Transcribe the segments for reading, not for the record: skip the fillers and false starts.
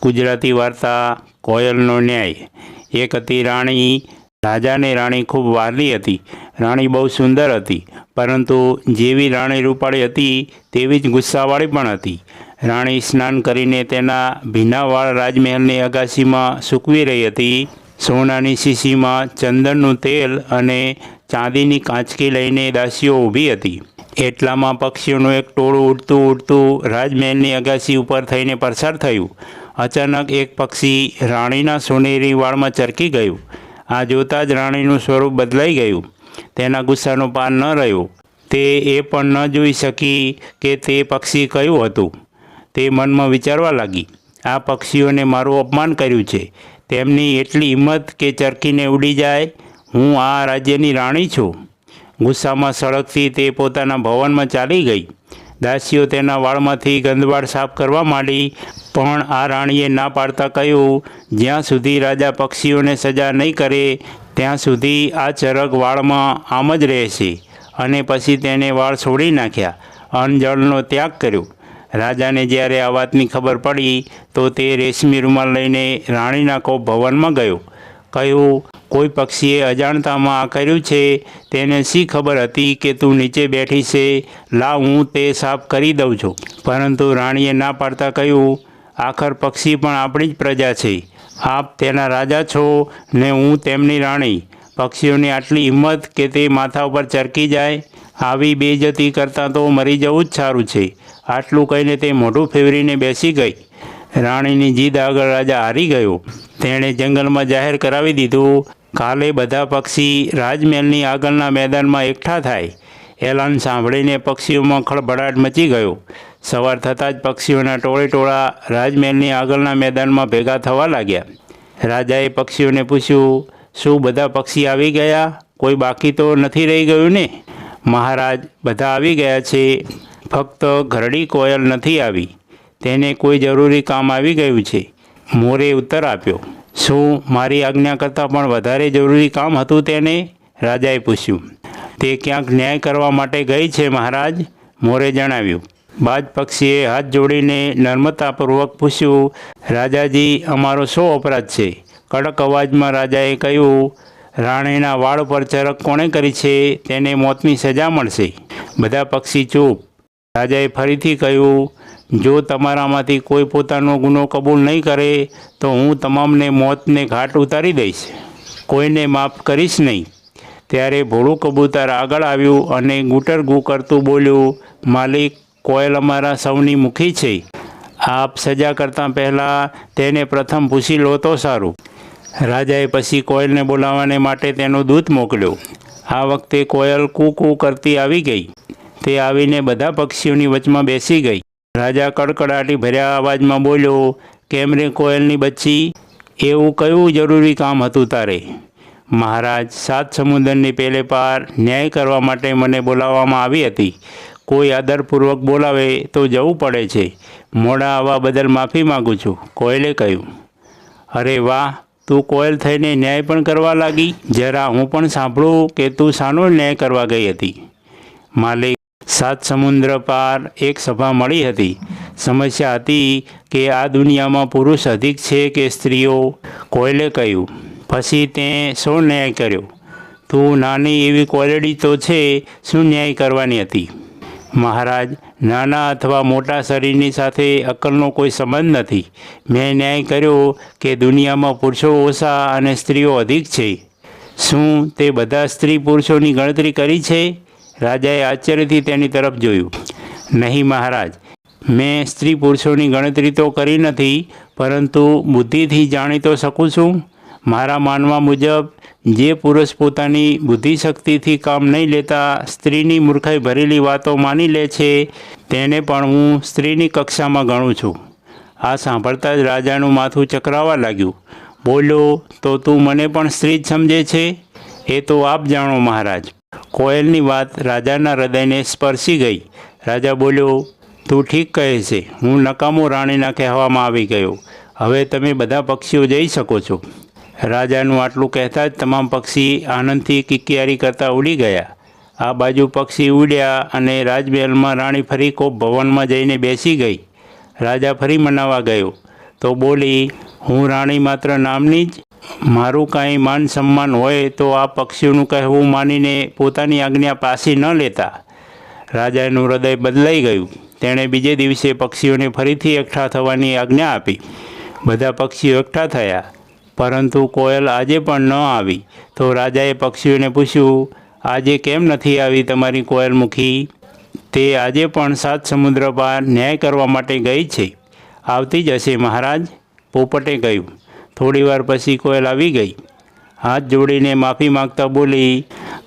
ગુજરાતી વાર્તા કોયલનો ન્યાય। એક હતી રાણી। રાજાને રાણી ખૂબ વહાલી હતી। રાણી બહુ સુંદર હતી, પરંતુ જેવી રાણી રૂપાળી હતી તેવી જ ગુસ્સાવાળી પણ હતી। રાણી સ્નાન કરીને તેના ભીના વાળ રાજમહેલની અગાશીમાં સૂકવી રહી હતી। સોનાની શીશીમાં ચંદનનું તેલ અને ચાંદીની કાંચકી લઈને દાસીઓ ઊભી હતી। એટલામાં પક્ષીઓનું એક ટોળું ઉડતું ઉડતું રાજમહેલની અગાશી ઉપર થઈને પસાર થયું। અચાનક એક પક્ષી રાણીના સોનેરી વાળમાં ચરકી ગયું। આ જોતાં જ રાણીનું સ્વરૂપ બદલાઈ ગયું। તેના ગુસ્સાનો પાર ન રહ્યો। તે એ પણ ન જોઈ શકી કે તે પક્ષી કયું હતું। તે મનમાં વિચારવા લાગી, આ પક્ષીઓને મારું અપમાન કર્યું છે। તેમની એટલી હિંમત કે ચરકીને ઉડી જાય। હું આ રાજ્યની રાણી છું। ગુસ્સામાં સળગતી તે પોતાના ભવનમાં ચાલી ગઈ। દાસીઓ તેના વાળમાંથી ગંદવાડ સાફ કરવા માંડી, પણ આ રાણીએ ના પાડતા કહ્યું, જ્યાં સુધી રાજા પક્ષીઓને સજા નહીં કરે ત્યાં સુધી આ ચરક વાળમાં આમ જ રહેશે। અને પછી તેને વાળ છોડી નાખ્યા, અન્નજળનો ત્યાગ કર્યો। રાજાને જ્યારે આ વાતની ખબર પડી તો તે રેશમી રૂમાલ લઈને રાણીના કોપ ભવનમાં ગયો। કહ્યું, કોઈ પક્ષીએ અજાણતામાં આ કર્યું છે। તેને શી ખબર હતી કે તું નીચે બેઠી છે। લાવ, હું તે સાફ કરી દઉં છું। પરંતુ રાણીએ ના પાડતા કહ્યું, આખર પક્ષી પણ આપણી જ પ્રજા છે। આપ તેના રાજા છો ને હું તેમની રાણી। પક્ષીઓની આટલી હિંમત કે તે માથા ઉપર ચરકી જાય। આવી બેઇજ્જતી કરતાં તો મરી જવું જ સારું છે। આટલું કહીને તે મોઢું ફેરવીને બેસી ગઈ। રાણીની જીદ આગળ રાજા હારી ગયો। તેણે જંગલમાં જાહેર કરાવી દીધું, કાલે બધા પક્ષી રાજમહેલની આગળના મેદાનમાં એકઠા થાય। એલાન સાંભળીને પક્ષીઓમાં ખળભળાટ મચી ગયો। સવાર થતાં જ પક્ષીઓના ટોળે ટોળા રાજમહેલની આગળના મેદાનમાં ભેગા થવા લાગ્યા। રાજાએ પક્ષીઓને પૂછ્યું, શું બધા પક્ષી આવી ગયા? કોઈ બાકી તો નથી રહી ગયું ને? મહારાજ, બધા આવી ગયા છે, ફક્ત ઘરડી કોયલ નથી આવી। તેને કોઈ જરૂરી કામ આવી ગયું છે। મોરે ઉત્તર આપ્યો। શું મારી આજ્ઞા કરતાં પણ વધારે જરૂરી કામ હતું તેને? રાજાએ પૂછ્યું। તે ક્યાંક ન્યાય કરવા માટે ગઈ છે મહારાજ, મોરે જણાવ્યું। બાજ પક્ષીએ હાથ જોડીને નમ્રતાપૂર્વક પૂછ્યું, રાજાજી, અમારો શો અપરાધ છે? કડક અવાજમાં રાજાએ કહ્યું, રાણીના વાળ પર ચરક કોણે કરી છે તેને મોતની સજા મળશે। બધા પક્ષી ચૂપ। રાજાએ ફરીથી કહ્યું, જો તમારામાંથી કોઈ પોતાનો ગુનો કબૂલ નહીં કરે તો હું તમામને મોતને ઘાટ ઉતારી દઈશ। કોઈને માફ કરીશ નહીં। ત્યારે ભોળું કબૂતર આગળ આવ્યું અને ગુટર ગુ કરતું બોલ્યું, માલિક, કોયલ અમારા સૌની મુખી છે। આપ સજા કરતાં પહેલાં તેને પ્રથમ પૂછી લો તો સારું। રાજાએ પછી કોયલને બોલાવવાને માટે તેનો દૂત મોકલ્યો। આ વખતે કોયલ કૂ કૂ કરતી આવી ગઈ। તે આવીને બધા પક્ષીઓની વચમાં બેસી ગઈ। રાજા કડકડાટી ભર્યા અવાજમાં બોલ્યો, કેમ રે કોયલની બચ્ચી, એવું કયું જરૂરી કામ હતું તારે? મહારાજ, 7 સમુદ્રની પેલે પાર ન્યાય કરવા માટે મને બોલાવવામાં આવી હતી। કોઈ આદરપૂર્વક બોલાવે તો જવું પડે છે। મોડા આવવા બદલ માફી માગું છું, કોયલે કહ્યું। અરે વાહ, તું કોયલ થઈને ન્યાય પણ કરવા લાગી? જરા હું પણ સાંભળું કે તું શાનો ન્યાય કરવા ગઈ હતી? માલિક, 7 સમુદ્ર પાર એક સભા મળી હતી। સમસ્યા હતી કે આ દુનિયામાં પુરુષ અધિક છે કે સ્ત્રીઓ? કોયલે કહ્યું। પછી તે શો ન્યાય કર્યો? તું નાની એવી કોયલડી તો છે, શું ન્યાય કરવાની હતી? મહારાજ, નાના અથવા મોટા શરીરની સાથે અક્કલનો કોઈ સંબંધ નથી। મેં ન્યાય કર્યો કે દુનિયામાં પુરુષો ઓછા અને સ્ત્રીઓ અધિક છે। શું તે બધા સ્ત્રી પુરુષોની ગણતરી કરી છે? રાજાએ આશ્ચર્યથી તેની તરફ જોયું। નહીં મહારાજ, મેં સ્ત્રી પુરુષોની ગણતરી તો કરી નથી, પરંતુ બુદ્ધિથી જાણી તો શકું છું। મારા માનવા મુજબ જે પુરુષ પોતાની બુદ્ધિશક્તિથી કામ નહીં લેતા સ્ત્રીની મૂર્ખાઈ ભરેલી વાતો માની લે છે, તેને પણ હું સ્ત્રીની કક્ષામાં ગણું છું। આ સાંભળતા જ રાજાનું માથું ચકરાવા લાગ્યું। બોલ્યો, તો તું મને પણ સ્ત્રી જ સમજે છે? એ તો આપ જાણો મહારાજ। કોયલની વાત રાજાના હૃદયને સ્પર્શી ગઈ। રાજા બોલ્યો, તું ઠીક કહે છે। હું નકામો રાણીના કહેવામાં આવી ગયો। હવે તમે બધા પક્ષીઓ જઈ શકો છો। રાજાનું આટલું કહેતા જ તમામ પક્ષી આનંદથી કિકિયારી કરતા ઉડી ગયા। આ બાજુ પક્ષી ઉડ્યા અને રાજમહેલમાં રાણી ફરી કોપ ભવનમાં જઈને બેસી ગઈ। રાજા ફરી મનાવવા ગયો તો બોલી, હું રાણી માત્ર નામની જ? મારું કાંઈ માન સન્માન હોય તો આ પક્ષીઓનું કહેવું માનીને પોતાની આજ્ઞા પાછી ન લેતા. રાજાનું હૃદય બદલાઈ ગયું. તેણે બીજે દિવસે પક્ષીઓને ફરીથી એકઠા થવાની આજ્ઞા આપી. બધા પક્ષીઓ એકઠા થયા, પરંતુ કોયલ આજે પણ ન આવી. તો રાજાએ પક્ષીઓને પૂછ્યું, આજે કેમ નથી આવી તમારી કોયલમુખી? તે આજે પણ 7 સમુદ્ર પાર ન્યાય કરવા માટે ગઈ છે. આવતી જ હશે મહારાજ, પોપટે કહ્યું. થોડીવાર પછી કોયલ આવી ગઈ. હાથ જોડીને માફી માગતા બોલી,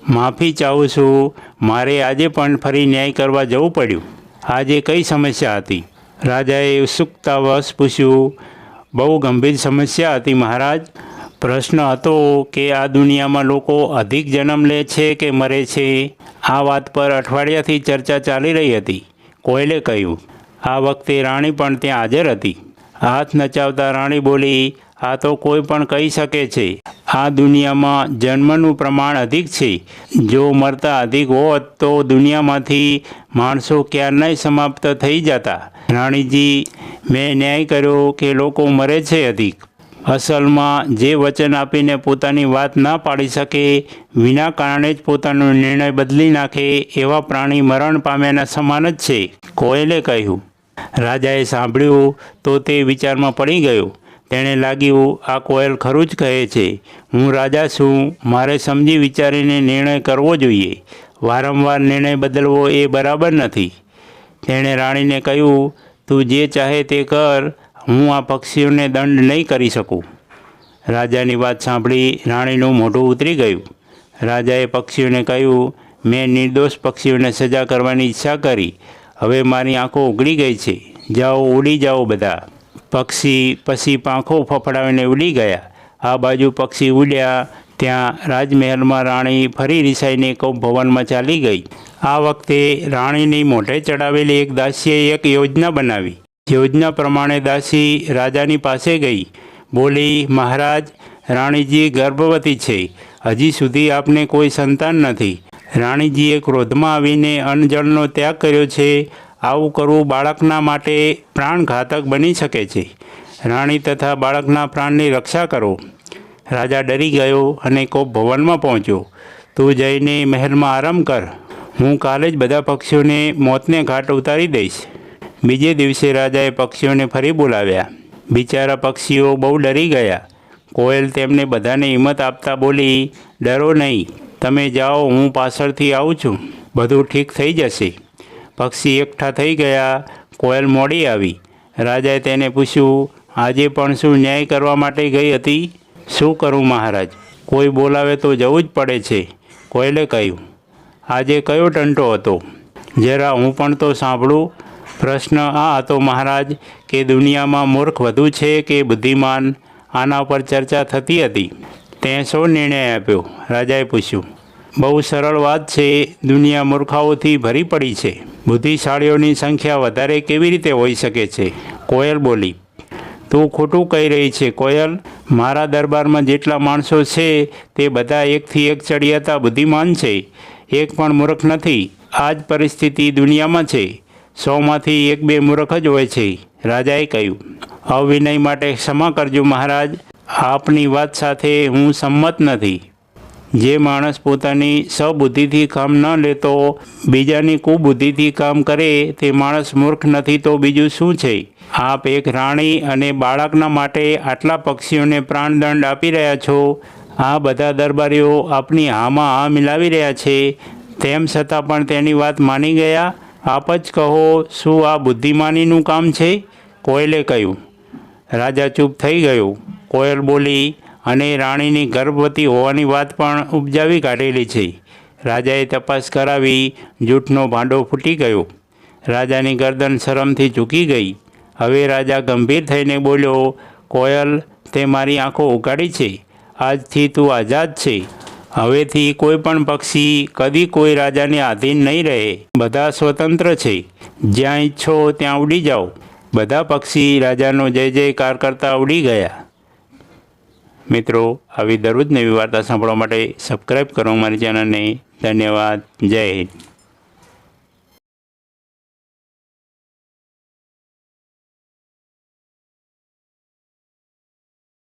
માફી ચાહું છું, મારે આજે પણ ફરી ન્યાય કરવા જવું પડ્યું. આજે કઈ સમસ્યા હતી? રાજાએ ઉત્સુકતાવશ પૂછ્યું. બહુ ગંભીર સમસ્યા હતી મહારાજ. પ્રશ્ન હતો કે આ દુનિયામાં લોકો અધિક જન્મ લે છે કે મરે છે? આ વાત પર અઠવાડિયાથી ચર્ચા ચાલી રહી હતી, કોયલે કહ્યું. આ વખતે રાણી પણ ત્યાં હાજર હતી. હાથ નચાવતા રાણી બોલી, આ તો કોઈ પણ કહી શકે છે. આ દુનિયામાં જન્મનું પ્રમાણ અધિક છે. જો મરતા અધિક હોત તો દુનિયામાંથી માણસો ક્યારનાય સમાપ્ત થઈ જતા. રાણીજી, મેં ન્યાય કર્યો કે લોકો મરે છે અધિક. અસલમાં જે વચન આપીને પોતાની વાત ના પાડી શકે, વિના કારણે જ પોતાનો નિર્ણય બદલી નાખે, એવા પ્રાણી મરણ પામ્યાના સમાન જ છે, કોયલે કહ્યું. રાજાએ સાંભળ્યું તો તે વિચારમાં પડી ગયો. તેણે લાગ્યું, આ કોયલ ખરું જ કહે છે. હું રાજા છું, મારે સમજી વિચારીને નિર્ણય કરવો જોઈએ. વારંવાર નિર્ણય બદલવો એ બરાબર નથી. તેણે રાણીને કહ્યું, તું જે ચાહે તે કર, હું આ પક્ષીઓને દંડ નહીં કરી શકું. રાજાની વાત સાંભળી રાણીનું મોઢું ઉતરી ગયું. રાજાએ પક્ષીઓને કહ્યું, મેં નિર્દોષ પક્ષીઓને સજા કરવાની ઈચ્છા કરી. હવે મારી આંખો ઉઘડી ગઈ છે. જાઓ, ઉડી જાઓ બધા. પક્ષી પછી પાંખો ફફડાવીને ઉડી ગયા. આ બાજુ પક્ષી ઉડ્યા ત્યાં રાજમહેલમાં રાણી ફરી રિસાઈને કૌપ ભવનમાં ચાલી ગઈ. આ વખતે રાણીની મોઢે ચડાવેલી એક દાસીએ એક યોજના બનાવી. યોજના પ્રમાણે દાસી રાજાની પાસે ગઈ. બોલી, મહારાજ, રાણીજી ગર્ભવતી છે. હજી સુધી આપને કોઈ સંતાન નથી. રાણીજીએ ક્રોધમાં આવીને અન્નજળનો ત્યાગ કર્યો છે. આવું કરવું બાળકના માટે પ્રાણઘાતક બની શકે છે. રાણી તથા બાળકના પ્રાણની રક્ષા કરો. રાજા ડરી ગયો અને કૌપ ભવનમાં પહોંચ્યો. તું જઈને મહેલમાં આરામ કર. હું કાલે જ બધા પક્ષીઓને મોતને ઘાટ ઉતારી દઈશ. બીજે દિવસે રાજાએ પક્ષીઓને ફરી બોલાવ્યા. બિચારા પક્ષીઓ બહુ ડરી ગયા. કોયલ તેમને બધાને હિંમત આપતા બોલી, ડરો નહીં, તમે જાઓ, હું પાછળથી આવું છું. બધું ઠીક થઈ જશે. પક્ષી એકઠા થઈ ગયા. કોયલ મોડી આવી. રાજાએ તેને પૂછ્યું, આજે પણ શું ન્યાય કરવા માટે ગઈ હતી? શું કરું મહારાજ, કોઈ બોલાવે તો જવું જ પડે છે, કોયલે કહ્યું. આજે કયો ટંટો હતો? જરા હું પણ તો સાંભળું. પ્રશ્ન આ હતો મહારાજ કે દુનિયામાં મૂર્ખ વધુ છે કે બુદ્ધિમાન? આના પર ચર્ચા થતી હતી. તે શો નિર્ણય આપ્યો? રાજાએ પૂછ્યું. બહુ સરળ વાત છે. દુનિયા મૂર્ખાઓથી ભરી પડી છે. બુદ્ધિશાળીઓની સંખ્યા વધારે કેવી રીતે હોઈ શકે છે? કોયલ બોલી. તું ખોટું કહી રહી છે કોયલ. મારા દરબારમાં જેટલા માણસો છે તે બધા એકથી એક ચડિયાતા બુદ્ધિમાન છે. એક પણ મૂર્ખ નથી. આ જ પરિસ્થિતિ દુનિયામાં છે. 100માંથી 1-2 મૂર્ખ જ હોય છે, રાજાએ કહ્યું. અવિનય માટે ક્ષમા કરજો મહારાજ, આપની વાત સાથે હું સંમત નથી. જે માણસ પોતાની સબુદ્ધિથી કામ ન લેતો બીજાની કુબુદ્ધિથી કામ કરે તે માણસ મૂર્ખ નથી તો બીજું શું છે? આપ એક રાણી અને બાળકના માટે આટલા પક્ષીઓને પ્રાણદંડ આપી રહ્યા છો. આ બધા દરબારીઓ આપની હામાં હા મિલાવી રહ્યા છે, તેમ છતાં પણ તેની વાત માની ગયા. આપ જ કહો, શું આ બુદ્ધિમાનીનું કામ છે? કોયલે કહ્યું. રાજા ચૂપ થઈ ગયો. કોયલ બોલી, અને રાણીની ગર્ભવતી હોવાની વાત પણ ઉપજાવી કાઢેલી છે. રાજાએ તપાસ કરાવી. જૂઠનો ભાંડો ફૂટી ગયો. રાજાની ગરદન શરમથી ઝૂકી ગઈ. હવે રાજા ગંભીર થઈને બોલ્યો, કોયલ, તે મારી આંખો ઉઘાડી છે. આજથી તું આઝાદ છે. હવેથી કોઈ પણ પક્ષી કદી કોઈ રાજાને આધીન નહીં રહે. બધા સ્વતંત્ર છે. જ્યાં ઈચ્છો ત્યાં ઉડી જાઓ. બધા પક્ષી રાજાનો જય જયકાર કરતા ઉડી ગયા. મિત્રો, આવી દરરોજ નવી વાર્તા સાંભળવા માટે સબસ્ક્રાઈબ કરો મારી ચેનલને. ધન્યવાદ. જય હિન્દ.